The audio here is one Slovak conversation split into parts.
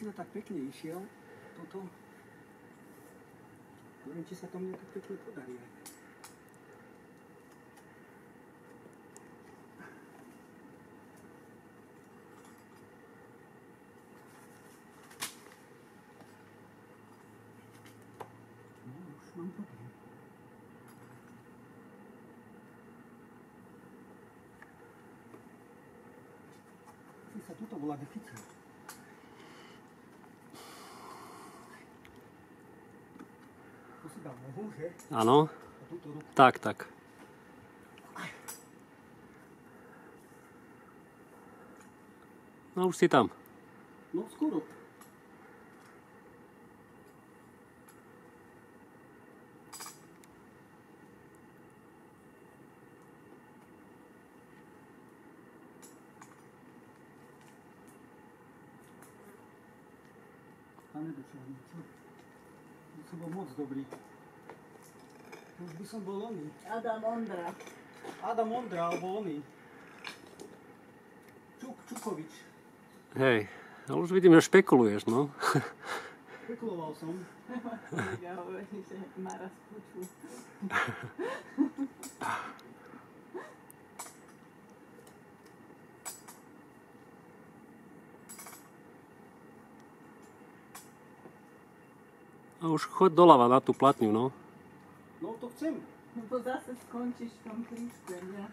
to tak pekne išiel, toto. Neviem, či sa to mne tak pekne podarí. No, už mám problém. Si sa tuto volá deficit. Áno. Tak, tak. No už si tam. No skoro. Pane dočelnicu. To som bol moc dobrý. Už by som bol oný. Adam Ondra. Adam Ondra, alebo oný. Čukovič. Hej, ale už vidím, že špekuluješ, no. Špekuloval som. Ja hovorím, že Mara spočú. A už choď doľava na tú platňu, no. No to chcem. No to zase skončíš v tom klíčku, ja.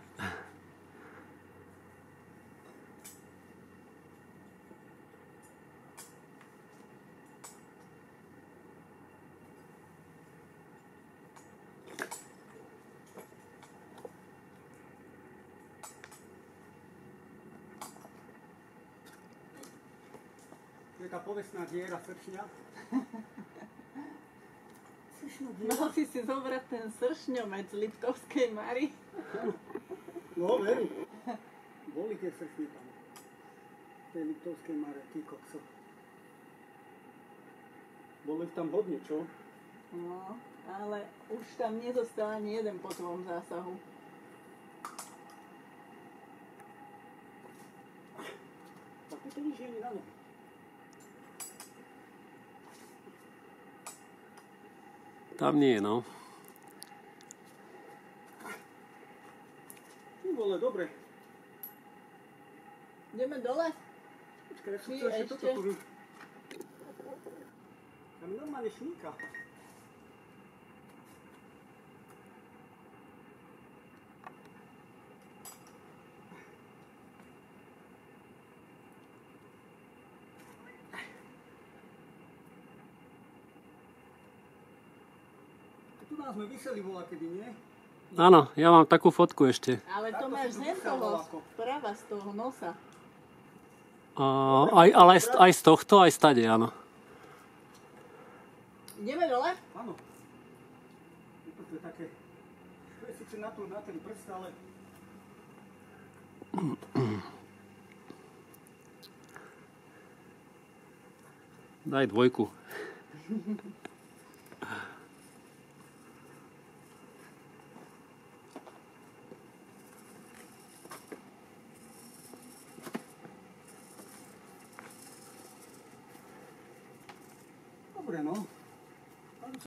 Je tá povestná diera sršňa. Mal si zobrať ten sršňomet z Liptovskej Mary. No, veru. Boli tie sršne tam. Tej Liptovskej Mare, tí kokso. Bolo ich tam hodne, čo? No, ale už tam nezostal ani jeden po tvojom zásahu. Tak to nič je ani rano. Tam nie, no. Ty vole, dobre. Ideme dole? Počkaj, ja som chcel ešte toto tu. Tam je normálne šníka. Tu nás sme vyseli voľakedy, nie? Áno, ja mám takú fotku ešte. Ale to máš z toho, sprava z toho nosa. Ale aj z tohto, aj stade, áno. Ideme dole? Áno. To je také, to je síce na ten prst, ale... Daj dvojku. Dobre, no.